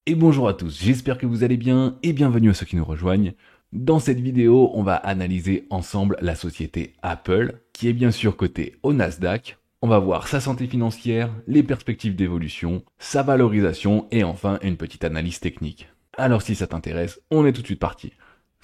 Et bonjour à tous, j'espère que vous allez bien et bienvenue à ceux qui nous rejoignent. Dans cette vidéo, on va analyser ensemble la société Apple, qui est bien sûr cotée au Nasdaq. On va voir sa santé financière, les perspectives d'évolution, sa valorisation et enfin une petite analyse technique. Alors si ça t'intéresse, on est tout de suite parti.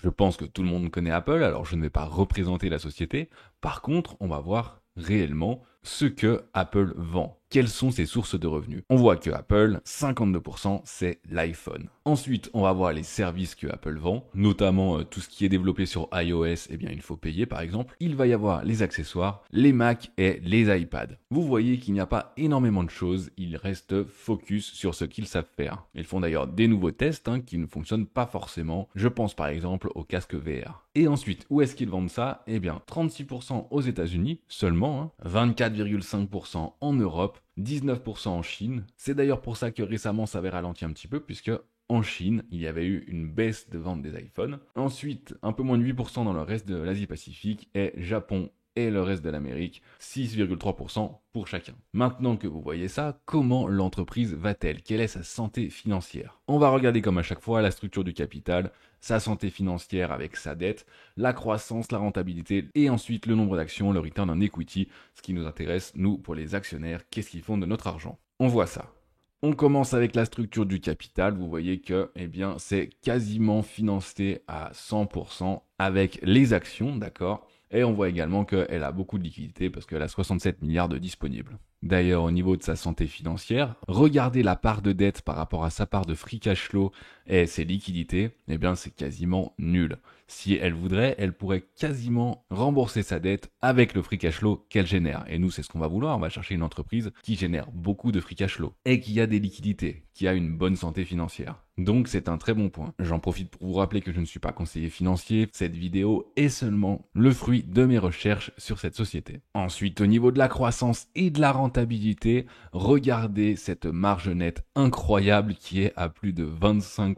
Je pense que tout le monde connaît Apple, alors je ne vais pas représenter la société. Par contre, on va voir réellement ce que Apple vend. Quelles sont ses sources de revenus? On voit que Apple, 52%, c'est l'iPhone. Ensuite, on va voir les services que Apple vend, notamment tout ce qui est développé sur iOS, eh bien il faut payer par exemple. Il va y avoir les accessoires, les Mac et les iPads. Vous voyez qu'il n'y a pas énormément de choses, ils restent focus sur ce qu'ils savent faire. Ils font d'ailleurs des nouveaux tests qui ne fonctionnent pas forcément. Je pense par exemple au casque VR. Et ensuite, où est-ce qu'ils vendent ça? Eh bien, 36% aux États-Unis seulement, 24,5% en Europe, 19% en Chine. C'est d'ailleurs pour ça que récemment ça avait ralenti un petit peu, puisque en Chine, il y avait eu une baisse de vente des iPhones. Ensuite, un peu moins de 8% dans le reste de l'Asie-Pacifique et Japon et le reste de l'Amérique, 6,3% pour chacun. Maintenant que vous voyez ça, comment l'entreprise va-t-elle? Quelle est sa santé financière? On va regarder comme à chaque fois la structure du capital, sa santé financière avec sa dette, la croissance, la rentabilité et ensuite le nombre d'actions, le return on equity, ce qui nous intéresse, nous, pour les actionnaires, qu'est-ce qu'ils font de notre argent? On voit ça. On commence avec la structure du capital. Vous voyez que, eh bien, c'est quasiment financé à 100% avec les actions, d'accord? Et on voit également qu'elle a beaucoup de liquidités parce qu'elle a 67 milliards de disponibles. D'ailleurs, au niveau de sa santé financière, regardez la part de dette par rapport à sa part de free cash flow et ses liquidités, eh bien, c'est quasiment nul. Si elle voudrait, elle pourrait quasiment rembourser sa dette avec le free cash flow qu'elle génère. Et nous, c'est ce qu'on va vouloir. On va chercher une entreprise qui génère beaucoup de free cash flow et qui a des liquidités, qui a une bonne santé financière. Donc c'est un très bon point. J'en profite pour vous rappeler que je ne suis pas conseiller financier. Cette vidéo est seulement le fruit de mes recherches sur cette société. Ensuite, au niveau de la croissance et de la rentabilité, regardez cette marge nette incroyable qui est à plus de 25%.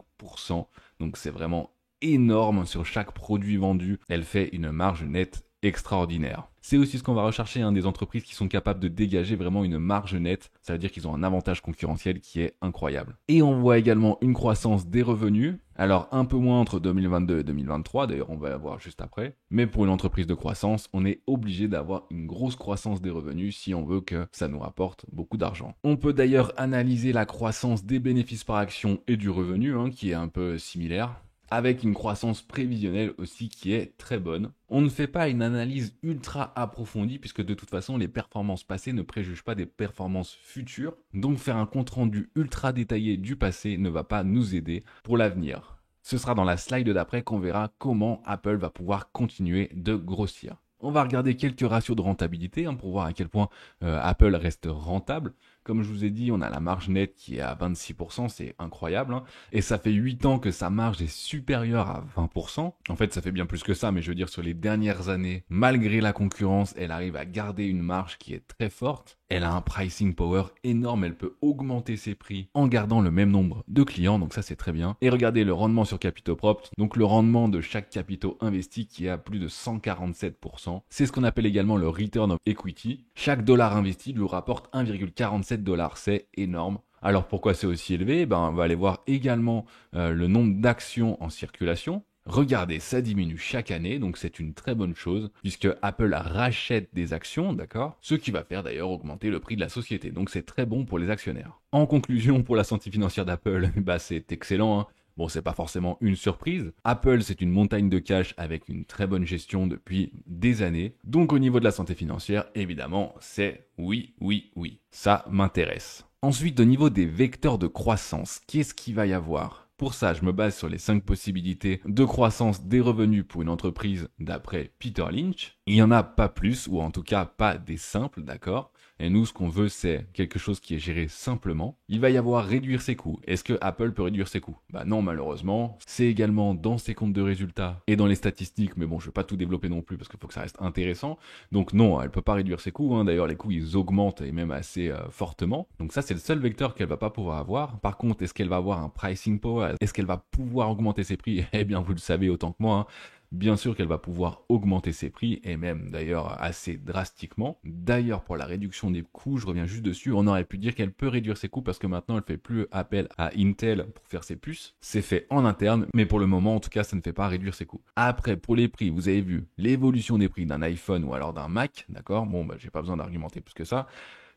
Donc c'est vraiment énorme sur chaque produit vendu. Elle fait une marge nette extraordinaire. C'est aussi ce qu'on va rechercher, des entreprises qui sont capables de dégager vraiment une marge nette. Ça veut dire qu'ils ont un avantage concurrentiel qui est incroyable. Et on voit également une croissance des revenus. Alors un peu moins entre 2022 et 2023, d'ailleurs on va la voir juste après. Mais pour une entreprise de croissance, on est obligé d'avoir une grosse croissance des revenus si on veut que ça nous rapporte beaucoup d'argent. On peut d'ailleurs analyser la croissance des bénéfices par action et du revenu, qui est un peu similaire, avec une croissance prévisionnelle aussi qui est très bonne. On ne fait pas une analyse ultra approfondie puisque de toute façon les performances passées ne préjugent pas des performances futures. Donc faire un compte rendu ultra détaillé du passé ne va pas nous aider pour l'avenir. Ce sera dans la slide d'après qu'on verra comment Apple va pouvoir continuer de grossir. On va regarder quelques ratios de rentabilité pour voir à quel point Apple reste rentable. Comme je vous ai dit, on a la marge nette qui est à 26%, c'est incroyable. Et ça fait 8 ans que sa marge est supérieure à 20%. En fait, ça fait bien plus que ça, mais je veux dire, sur les dernières années, malgré la concurrence, elle arrive à garder une marge qui est très forte. Elle a un pricing power énorme, elle peut augmenter ses prix en gardant le même nombre de clients, donc ça c'est très bien. Et regardez le rendement sur capitaux propres, donc le rendement de chaque capitaux investi qui est à plus de 147%. C'est ce qu'on appelle également le return of equity. Chaque dollar investi lui rapporte 1,47 $, c'est énorme. Alors pourquoi c'est aussi élevé? On va aller voir également le nombre d'actions en circulation. Regardez, ça diminue chaque année, donc c'est une très bonne chose, puisque Apple rachète des actions, d'accord? Ce qui va faire d'ailleurs augmenter le prix de la société, donc c'est très bon pour les actionnaires. En conclusion, pour la santé financière d'Apple, c'est excellent, Bon, c'est pas forcément une surprise. Apple, c'est une montagne de cash avec une très bonne gestion depuis des années. Donc au niveau de la santé financière, évidemment, c'est oui, oui, oui. Ça m'intéresse. Ensuite, au niveau des vecteurs de croissance, qu'est-ce qu'il va y avoir? Pour ça, je me base sur les 5 possibilités de croissance des revenus pour une entreprise d'après Peter Lynch. Il n'y en a pas plus, ou en tout cas pas des simples, d'accord? Et nous, ce qu'on veut, c'est quelque chose qui est géré simplement. Il va y avoir réduire ses coûts. Est-ce que Apple peut réduire ses coûts? Non, malheureusement. C'est également dans ses comptes de résultats et dans les statistiques, mais bon, je vais pas tout développer non plus parce qu'il faut que ça reste intéressant. Donc non, elle peut pas réduire ses coûts. D'ailleurs, les coûts, ils augmentent et même assez fortement. Donc ça, c'est le seul vecteur qu'elle va pas pouvoir avoir. Par contre, est-ce qu'elle va avoir un pricing power? Est-ce qu'elle va pouvoir augmenter ses prix? Eh bien, vous le savez autant que moi, Bien sûr qu'elle va pouvoir augmenter ses prix, et même d'ailleurs assez drastiquement. D'ailleurs, pour la réduction des coûts, je reviens juste dessus, on aurait pu dire qu'elle peut réduire ses coûts parce que maintenant elle fait plus appel à Intel pour faire ses puces. C'est fait en interne, mais pour le moment en tout cas ça ne fait pas réduire ses coûts. Après, pour les prix, vous avez vu l'évolution des prix d'un iPhone ou alors d'un Mac, d'accord? Bon, bah j'ai pas besoin d'argumenter plus que ça.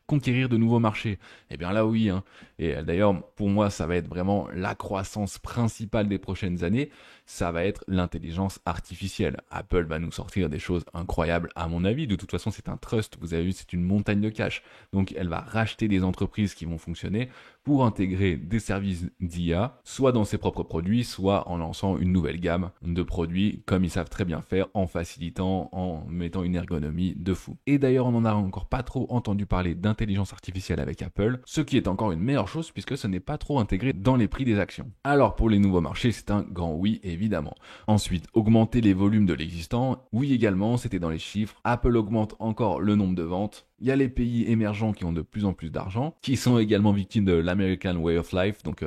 Conquérir de nouveaux marchés. Eh bien là oui, hein. Et d'ailleurs pour moi ça va être vraiment la croissance principale des prochaines années, ça va être l'intelligence artificielle. Apple va nous sortir des choses incroyables à mon avis, de toute façon c'est un trust, vous avez vu c'est une montagne de cash, donc elle va racheter des entreprises qui vont fonctionner pour intégrer des services d'IA, soit dans ses propres produits, soit en lançant une nouvelle gamme de produits comme ils savent très bien faire, en facilitant, en mettant une ergonomie de fou. Et d'ailleurs on n'en a encore pas trop entendu parler d'intelligence artificielle avec Apple, ce qui est encore une meilleure chose puisque ce n'est pas trop intégré dans les prix des actions. Alors pour les nouveaux marchés, c'est un grand oui évidemment. Ensuite, augmenter les volumes de l'existant, oui également, c'était dans les chiffres. Apple augmente encore le nombre de ventes. Il y a les pays émergents qui ont de plus en plus d'argent, qui sont également victimes de l'American Way of Life, donc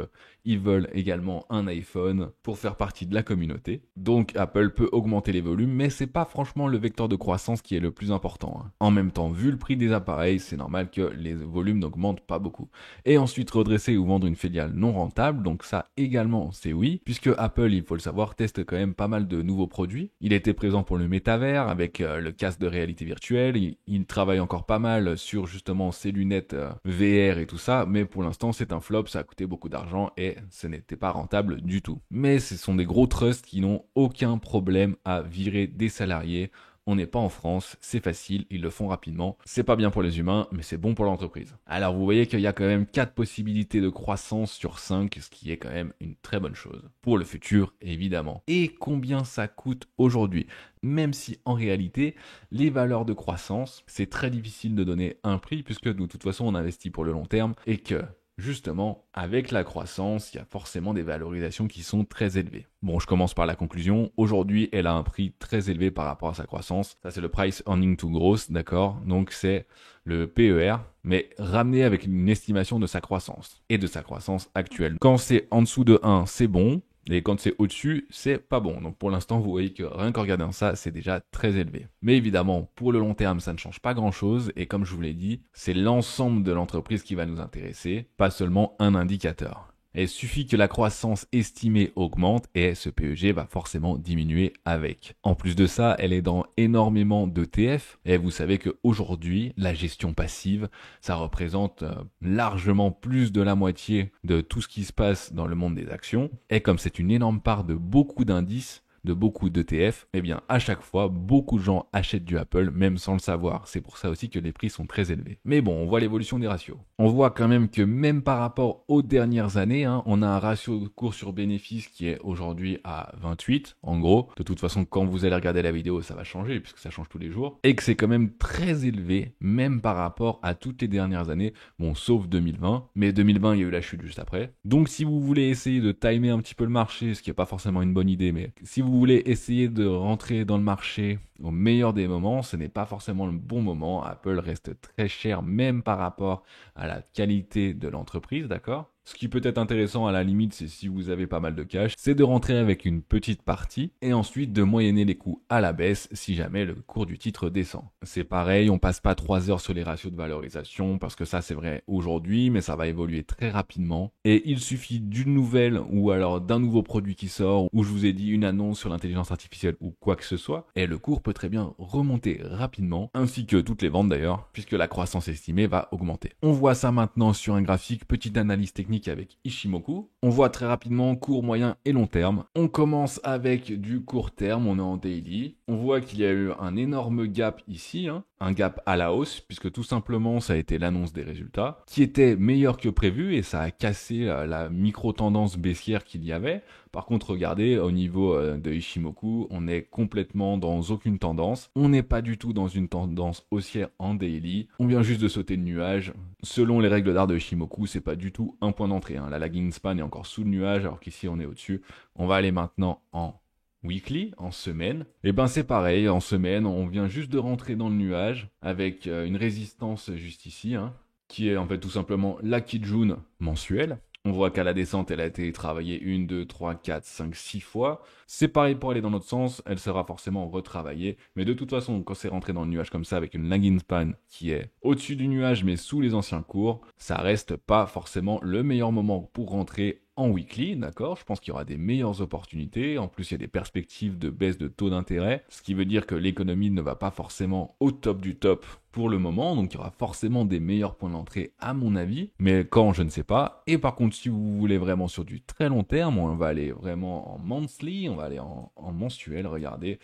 ils veulent également un iPhone pour faire partie de la communauté. Donc Apple peut augmenter les volumes, mais c'est pas franchement le vecteur de croissance qui est le plus important, hein. En même temps, vu le prix des appareils, c'est normal que les volumes n'augmentent pas beaucoup. Et ensuite redresser ou vendre une filiale non rentable, donc ça également c'est oui, puisque Apple, il faut le savoir, teste quand même pas mal de nouveaux produits. Il était présent pour le métavers avec le casque de réalité virtuelle, il travaille encore pas mal sur justement ces lunettes VR et tout ça, mais pour l'instant c'est un flop, ça a coûté beaucoup d'argent et ce n'était pas rentable du tout. Mais ce sont des gros trusts qui n'ont aucun problème à virer des salariés. On n'est pas en France, c'est facile, ils le font rapidement. C'est pas bien pour les humains, mais c'est bon pour l'entreprise. Alors vous voyez qu'il y a quand même 4 possibilités de croissance sur 5, ce qui est quand même une très bonne chose. Pour le futur, évidemment. Et combien ça coûte aujourd'hui? Même si en réalité, les valeurs de croissance, c'est très difficile de donner un prix, puisque de toute façon on investit pour le long terme, et que justement, avec la croissance, il y a forcément des valorisations qui sont très élevées. Bon, je commence par la conclusion. Aujourd'hui, elle a un prix très élevé par rapport à sa croissance. Ça, c'est le Price Earning to Growth, d'accord? Donc, c'est le PER, mais ramené avec une estimation de sa croissance et de sa croissance actuelle. Quand c'est en dessous de 1, c'est bon. Et quand c'est au-dessus, c'est pas bon. Donc pour l'instant, vous voyez que rien qu'en regardant ça, c'est déjà très élevé. Mais évidemment, pour le long terme, ça ne change pas grand-chose. Et comme je vous l'ai dit, c'est l'ensemble de l'entreprise qui va nous intéresser, pas seulement un indicateur. Et il suffit que la croissance estimée augmente et ce PEG va forcément diminuer avec. En plus de ça, elle est dans énormément d'ETF et vous savez qu'aujourd'hui, la gestion passive, ça représente largement plus de la moitié de tout ce qui se passe dans le monde des actions. Et comme c'est une énorme part de beaucoup d'indices, de beaucoup d'ETF, eh bien à chaque fois, beaucoup de gens achètent du Apple, même sans le savoir. C'est pour ça aussi que les prix sont très élevés. Mais bon, on voit l'évolution des ratios. On voit quand même que même par rapport aux dernières années, hein, on a un ratio de cours sur bénéfice qui est aujourd'hui à 28, en gros. De toute façon, quand vous allez regarder la vidéo, ça va changer, puisque ça change tous les jours. Et que c'est quand même très élevé, même par rapport à toutes les dernières années. Bon, sauf 2020. Mais 2020, il y a eu la chute juste après. Donc si vous voulez essayer de timer un petit peu le marché, ce qui n'est pas forcément une bonne idée, mais si vous voulez essayer de rentrer dans le marché au meilleur des moments, ce n'est pas forcément le bon moment. Apple reste très cher, même par rapport à la qualité de l'entreprise, d'accord? Ce qui peut être intéressant à la limite, c'est si vous avez pas mal de cash, c'est de rentrer avec une petite partie et ensuite de moyenner les coûts à la baisse si jamais le cours du titre descend. C'est pareil, on passe pas 3 heures sur les ratios de valorisation parce que ça c'est vrai aujourd'hui, mais ça va évoluer très rapidement. Et il suffit d'une nouvelle ou alors d'un nouveau produit qui sort, ou je vous ai dit une annonce sur l'intelligence artificielle ou quoi que ce soit, et le cours peut très bien remonter rapidement, ainsi que toutes les ventes d'ailleurs, puisque la croissance estimée va augmenter. On voit ça maintenant sur un graphique, petite analyse technique avec Ishimoku. On voit très rapidement court, moyen et long terme. On commence avec du court terme, on est en daily. On voit qu'il y a eu un énorme gap ici, hein, un gap à la hausse, puisque tout simplement ça a été l'annonce des résultats, qui était meilleur que prévu et ça a cassé la micro-tendance baissière qu'il y avait. Par contre, regardez, au niveau de Ishimoku, on est complètement dans aucune tendance. On n'est pas du tout dans une tendance haussière en daily. On vient juste de sauter le nuage. Selon les règles d'art de Ishimoku, c'est pas du tout un point d'entrée, hein. La lagging span est encore sous le nuage, alors qu'ici on est au-dessus. On va aller maintenant en weekly, en semaine. Et ben c'est pareil, en semaine, on vient juste de rentrer dans le nuage avec une résistance juste ici, hein, qui est en fait tout simplement la Kijun mensuelle. On voit qu'à la descente, elle a été travaillée 1, 2, 3, 4, 5, 6 fois. C'est pareil pour aller dans l'autre sens, elle sera forcément retravaillée. Mais de toute façon, quand c'est rentré dans le nuage comme ça, avec une lagging span qui est au-dessus du nuage mais sous les anciens cours, ça reste pas forcément le meilleur moment pour rentrer en weekly, d'accord? Je pense qu'il y aura des meilleures opportunités. En plus, il y a des perspectives de baisse de taux d'intérêt, ce qui veut dire que l'économie ne va pas forcément au top du top pour le moment, donc il y aura forcément des meilleurs points d'entrée à mon avis, mais quand je ne sais pas. Et par contre, si vous voulez vraiment sur du très long terme, on va aller vraiment en monthly, on va aller en mensuel, regardez.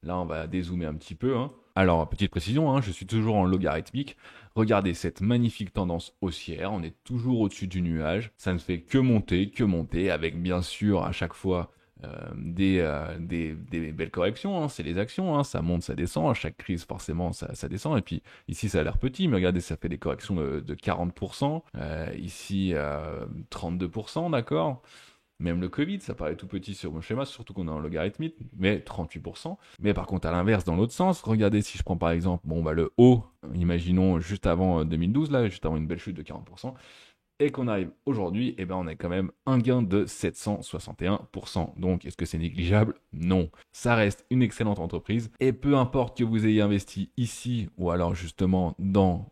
Là, on va dézoomer un petit peu, hein. Alors, petite précision, hein, je suis toujours en logarithmique. Regardez cette magnifique tendance haussière, on est toujours au-dessus du nuage. Ça ne fait que monter, avec bien sûr à chaque fois des belles corrections. Hein. C'est les actions, hein. Ça monte, ça descend. À chaque crise, forcément, ça descend. Et puis ici, ça a l'air petit, mais regardez, ça fait des corrections de 40%. Ici, 32%, d'accord. Même le Covid, ça paraît tout petit sur mon schéma, surtout qu'on est en logarithmique, mais 38%. Mais par contre, à l'inverse, dans l'autre sens, regardez si je prends par exemple, bon, bah, le haut, imaginons juste avant 2012, là, juste avant une belle chute de 40%, et qu'on arrive aujourd'hui, eh ben on a quand même un gain de 761%. Donc, est-ce que c'est négligeable? Non. Ça reste une excellente entreprise. Et peu importe que vous ayez investi ici ou alors justement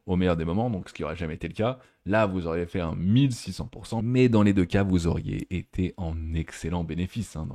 au meilleur des moments, donc ce qui n'aurait jamais été le cas, là vous auriez fait un 1600%. Mais dans les deux cas, vous auriez été en excellent bénéfice. Hein.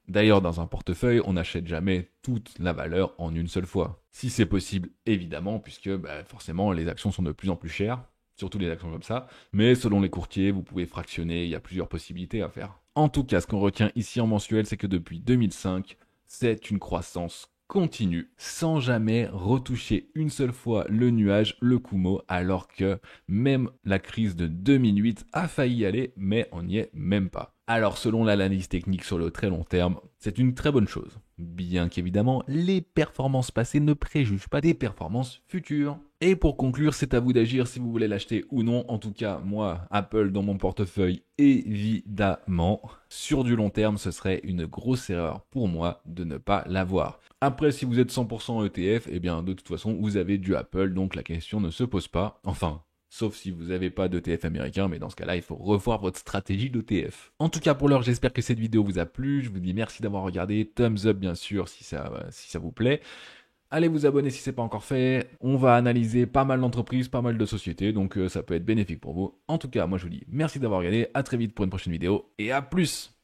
D'ailleurs, dans un portefeuille, on n'achète jamais toute la valeur en une seule fois. Si c'est possible, évidemment, puisque forcément les actions sont de plus en plus chères. Surtout les actions comme ça, mais selon les courtiers, vous pouvez fractionner, il y a plusieurs possibilités à faire. En tout cas, ce qu'on retient ici en mensuel, c'est que depuis 2005, c'est une croissance continue, sans jamais retoucher une seule fois le nuage, le Kumo, alors que même la crise de 2008 a failli y aller, mais on n'y est même pas. Alors selon l'analyse technique sur le très long terme, c'est une très bonne chose. Bien qu'évidemment, les performances passées ne préjugent pas des performances futures. Et pour conclure, c'est à vous d'agir si vous voulez l'acheter ou non. En tout cas, moi, Apple dans mon portefeuille, évidemment. Sur du long terme, ce serait une grosse erreur pour moi de ne pas l'avoir. Après, si vous êtes 100% ETF, eh bien, de toute façon, vous avez du Apple, donc la question ne se pose pas. Enfin, sauf si vous n'avez pas d'ETF américain, mais dans ce cas-là, il faut revoir votre stratégie d'ETF. En tout cas, pour l'heure, j'espère que cette vidéo vous a plu. Je vous dis merci d'avoir regardé. Thumbs up, bien sûr, si ça vous plaît. Allez vous abonner si ce n'est pas encore fait. On va analyser pas mal d'entreprises, pas mal de sociétés, donc ça peut être bénéfique pour vous. En tout cas, moi je vous dis merci d'avoir regardé. À très vite pour une prochaine vidéo et à plus!